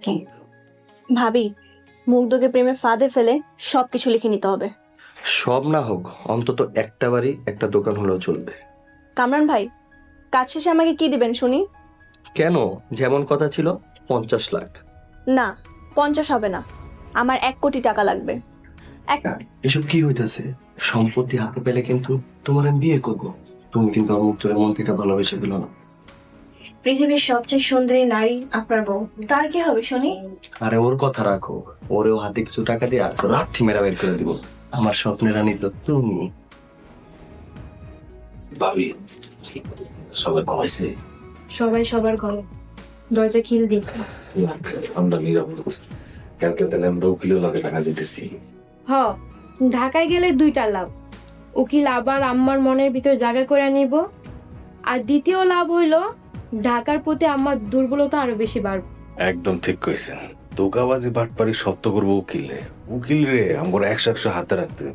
কি? ভাবি, মুগ্ধকে প্রেমের ফাঁদে ফেলে সবকিছু লিখে নিতে হবে। সব না হোক, অন্তত একটা বাড়ি একটা দোকান হলেও চলবে। কামরান ভাই, কাজ শেষে আমাকে কি দিবেন শুনি? কেন? যেমন কথা ছিল 50 লাখ। না, 50 হবে না, আমার 1 কোটি টাকা লাগবে। এসব কি হইতাছে? সম্পত্তি হাতে পেলে কিন্তু তোমার আমি বিয়ে করব। তুমি কিন্তু আমার মুক্তরে মন থেকে ভালোবেসে পেলো না। পৃথিবীর সবচেয়ে সুন্দরী নারী আপনার বউ, তার কি হবে শুনি? আরে ওর কথা রাখো, ওরেও হাতে কিছু টাকা দিয়ে আর লাঠি মেরা বের করে দিব। আমার স্বপ্নের রানী তো তুমি। ভাবি, সবাই কমাইছে। সবাই সবার ঘরে দরজা খিল দিয়েছে। আমরা নিরাপদ। কালকে তাহলে আমরা উকিলের লগে টাকা দিতেছি। ঢাকায় গেলে দুইটা লাভ। উকিল আবার আম্মার মনের ভিতর জায়গা করে নিব, আর দ্বিতীয় লাভ হইল ঢাকার প্রতি আমার দুর্বলতা আরো বেশি বাড়বে। একদম ঠিক কইছেন। ধোকাবাজি বাটপারি শব্দ করবো উকিল রে আমার 100 হাতে রাখতে।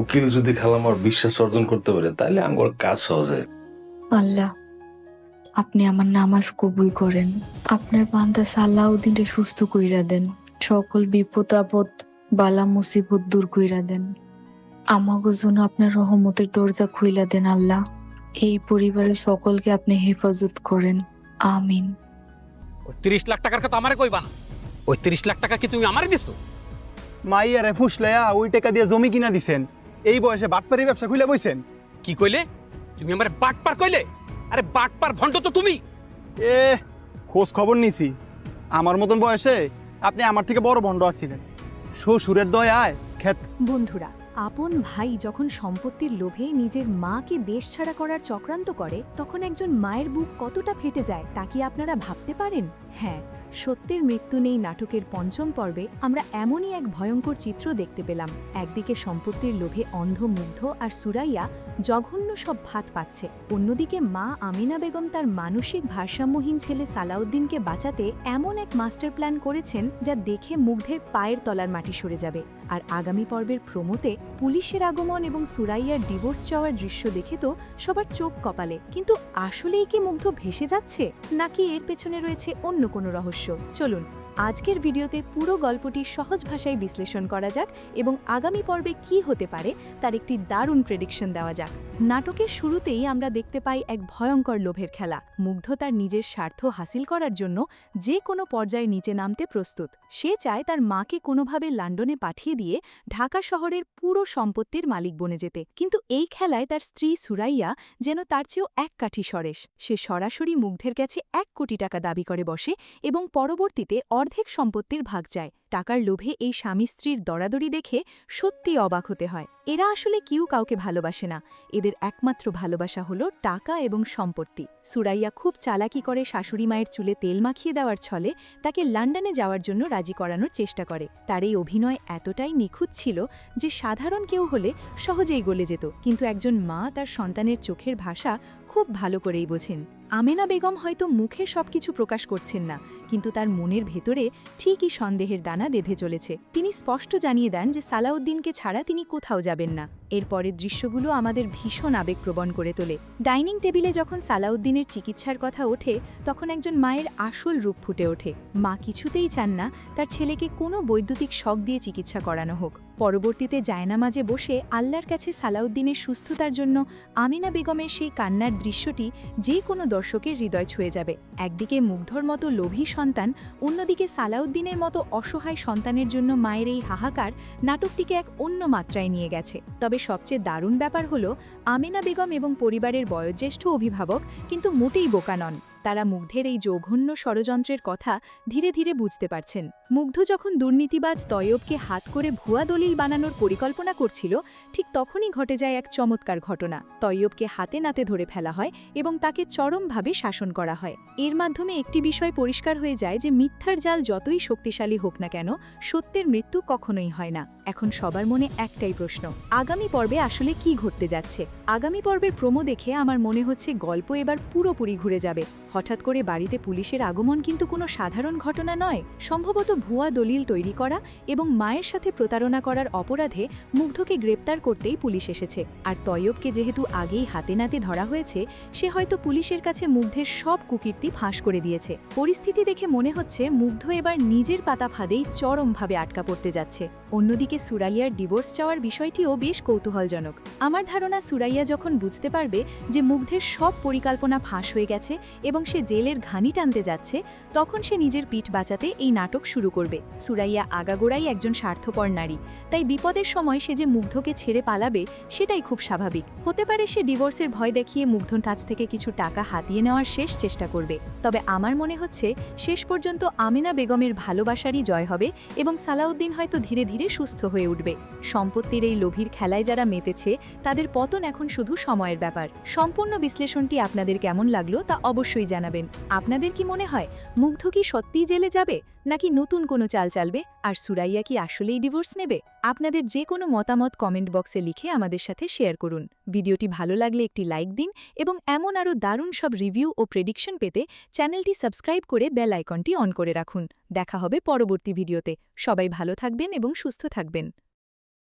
উকিল যদি খালামার বিশ্বাস অর্জন করতে পারে তাহলে আমার কাজ সহজ হয়। আল্লাহ, আপনি আমার নামাজ কবুল করেন। আপনার বান্দা সালাউদ্দিনকে সুস্থ কইরা দেন। সকল বিপদ আপদ বালা মুসিবত দূর কইরা দেন। আমাগো জন্য আপনার রহমতের দরজা খুইলা দেন আল্লাহ। এই পরিবারের সকলকে আপনি হেফাজত করেন, আমিন। 30 লাখ টাকার কথা আমারে কইবা না। ওই 30 লাখ টাকা কি তুমি আমারে দিছো? মাইয়ারে ফুসলাইয়া ওই টাকা দিয়ে জমি কিনা দিছেন। এই বয়সে বাটপারি ব্যবসা খুলে বইছেন। কি কইলে? তুমি আমারে বাটপার কইলে? আরে বাটপার ভণ্ড তো তুমি। এ খোঁজ খবর নিছি, আমার মতন বয়সে আপনি আমার থেকে বড় ভণ্ড আছিলেন। শ্বশুরের দয়ায় ক্ষেত। বন্ধুরা, আপন ভাই যখন সম্পত্তির লোভে নিজের মাকে দেশছাড়া করার চক্রান্ত করে, তখন একজন মায়ের বুক কতটা ফেটে যায় তা কি আপনারা ভাবতে পারেন? হ্যাঁ, সত্যের মৃত্যু নেই নাটকের পঞ্চম পর্বে আমরা এমনই এক ভয়ঙ্কর চিত্র দেখতে পেলাম। একদিকে সম্পত্তির লোভে অন্ধ মুগ্ধ আর সুরাইয়া জঘন্য সব ভাত পাচ্ছে, অন্যদিকে মা আমিনা বেগম তার মানসিক ভারসাম্যহীন ছেলে সালাউদ্দিনকে বাঁচাতে এমন এক মাস্টার প্ল্যান করেছেন যা দেখে মুগ্ধের পায়ের তলার মাটি সরে যাবে। আর আগামী পর্বের প্রমোতে পুলিশের আগমন এবং সুরাইয়ার ডিভোর্স চাওয়ার দৃশ্য দেখে তো সবার চোখ কপালে। কিন্তু আসলেই কি মুগ্ধ ভেসে যাচ্ছে, নাকি এর পেছনে রয়েছে অন্য কোনো রহস্য? চলুন আজকের ভিডিওতে পুরো গল্পটি সহজ ভাষায় বিশ্লেষণ করা যাক এবং আগামী পর্বে কি হতে পারে তার একটি দারুণ প্রেডিকশন দেওয়া যাক। নাটকের শুরুতেই আমরা দেখতে পাই এক ভয়ঙ্কর লোভের খেলা। মুগ্ধ তার নিজের স্বার্থ হাসিল করার জন্য যে কোনো পর্যায়ে নিচে নামতে প্রস্তুত। সে চায় তার মাকে কোনোভাবে লন্ডনে পাঠিয়ে দিয়ে ঢাকা শহরের পুরো সম্পত্তির মালিক বনে যেতে। কিন্তু এই খেলায় তার স্ত্রী সুরাইয়া যেন তার চেয়েও এক কাঠি সরেস। সে সরাসরি মুগ্ধের কাছে 1 কোটি টাকা দাবি করে বসে এবং পরবর্তীতে অর্ধেক সম্পত্তির ভাগ চায়। টাকার লোভে এই স্বামী স্ত্রীর দরাদরি দেখে সত্যি অবাক হতে হয়। এরা আসলে কেউ কাউকে ভালোবাসে না, এদের একমাত্র ভালোবাসা হলো টাকা এবং সম্পত্তি। সুরাইয়া খুব চালাকি করে শাশুড়ি মায়ের চুলে তেল মাখিয়ে দেওয়ার ছলে তাকে লন্ডনে যাওয়ার জন্য রাজি করানোর চেষ্টা করে। তার এই অভিনয় এতটাই নিখুঁত ছিল যে সাধারণ কেউ হলে সহজেই গলে যেত, কিন্তু একজন মা তার সন্তানের চোখের ভাষা খুব ভালো করেই বোঝেন। আমেনা বেগম হয়তো মুখে সবকিছু প্রকাশ করছেন না, কিন্তু তার মনের ভেতরে ঠিকই সন্দেহের দানা বেঁধে চলেছে। তিনি স্পষ্ট জানিয়ে দেন যে সালাউদ্দিনকে ছাড়া তিনি কোথাও যাবেন না। এরপরের দৃশ্যগুলো আমাদের ভীষণ আবেগপ্রবণ করে তোলে। ডাইনিং টেবিলে যখন সালাউদ্দিনের চিকিৎসার কথা ওঠে, তখন একজন মায়ের আসল রূপ ফুটে ওঠে। মা কিছুতেই চান না তার ছেলেকে কোনো বৈদ্যুতিক শক দিয়ে চিকিৎসা করানো হোক। পরবর্তীতে জায়নামাজে বসে আল্লাহর কাছে সালাউদ্দিনের সুস্থতার জন্য আমিনা বেগমের সেই কান্নার দৃশ্যটি যে কোনো দর্শকের হৃদয় ছুঁয়ে যাবে। একদিকে মুগ্ধর মতো লোভী সন্তান, অন্যদিকে সালাউদ্দিনের মতো অসহায় সন্তানের জন্য মায়ের এই হাহাকার নাটকটিকে এক অন্য মাত্রায় নিয়ে গেছে। তবে সবচেয়ে দারুণ ব্যাপার হলো আমিনা বেগম এবং পরিবারের বয়োজ্যেষ্ঠ অভিভাবক কিন্তু মোটেই বোকা নন। তারা মুগ্ধের এই জঘন্য ষড়যন্ত্রের কথা ধীরে ধীরে বুঝতে পারছেন। মুগ্ধ যখন দুর্নীতিবাজ তৈয়বকে হাত করে ভুয়া দলিল বানানোর পরিকল্পনা করছিল, ঠিক তখনই ঘটে যায় এক চমৎকার ঘটনা। তৈয়বকে হাতে নাতে ধরে ফেলা হয় এবং তাকে চরমভাবে শাসন করা হয়। এর মাধ্যমে একটি বিষয় পরিষ্কার হয়ে যায় যে মিথ্যার জাল যতই শক্তিশালী হোক না কেন, সত্যের মৃত্যু কখনোই হয় না। এখন সবার মনে একটাই প্রশ্ন, আগামী পর্বে আসলে কি ঘটতে যাচ্ছে? আগামী পর্বের প্রোমো দেখে আমার মনে হচ্ছে গল্প এবার পুরোপুরি ঘুরে যাবে। হঠাৎ করে বাড়িতে পুলিশের আগমন কিন্তু কোনো সাধারণ ঘটনা নয়। সম্ভবত ভুয়া দলিল তৈরি করা এবং মায়ের সাথে প্রতারণা করার অপরাধে মুগ্ধকে গ্রেপ্তার করতেই পুলিশ এসেছে। আর তৈয়বকে যেহেতু আগেই হাতে নাতে ধরা হয়েছে, সে হয়তো পুলিশের কাছে মুগ্ধের সব কুকীর্তি ফাঁস করে দিয়েছে। পরিস্থিতি দেখে মনে হচ্ছে মুগ্ধ এবার নিজের পাতা ফাঁদেই চরমভাবে আটকা পড়তে যাচ্ছে। অন্যদিকে সুরাইয়ার ডিভোর্স চাওয়ার বিষয়টিও বেশ কৌতূহলজনক। আমার ধারণা সুরাইয়া যখন বুঝতে পারবে যে মুগ্ধের সব পরিকল্পনা ফাঁস হয়ে গেছে এবং সে জেলের ঘানি টানতে যাচ্ছে, তখন সে নিজের পিঠ বাঁচাতে এই নাটক শুরু করবে। সুরাইয়া আগাগোড়াই একজন স্বার্থপর নারী, তাই বিপদের সময় সে যে মুগ্ধকে ছেড়ে পালাবে সেটাই খুব স্বাভাবিক। হতে পারে সে ডিভোর্সের ভয় দেখিয়ে মুগ্ধর কাছ থেকে কিছু টাকা হাতিয়ে নেওয়ার শেষ চেষ্টা করবে। তবে আমার মনে হচ্ছে শেষ পর্যন্ত আমিনা বেগমের ভালোবাসারই জয় হবে এবং সালাউদ্দিন হয়তো ধীরে ধীরে সুস্থ হয়ে উঠবে। সম্পত্তির এই লোভীর খেলায় যারা মেতেছে তাদের পতন এখন শুধু সময়ের ব্যাপার। সম্পূর্ণ বিশ্লেষণটি আপনাদের কেমন লাগলো তা অবশ্যই জানাবেন। আপনাদের কি মনে হয় মুগ্ধ কি সত্যিই জেলে যাবে, নাকি নতুন কোনো চাল চালবে, আর সুরাইয়া কি আসলেই ডিভোর্স নেবে? আপনাদের যে কোনো মতামত কমেন্ট বক্সে লিখে আমাদের সাথে শেয়ার করুন। ভিডিওটি ভালো লাগলে একটি লাইক দিন এবং এমন আরও দারুণ সব রিভিউ ও প্রেডিকশন পেতে চ্যানেলটি সাবস্ক্রাইব করে বেল আইকনটি অন করে রাখুন। দেখা হবে পরবর্তী ভিডিওতে। সবাই ভালো থাকবেন এবং সুস্থ থাকবেন।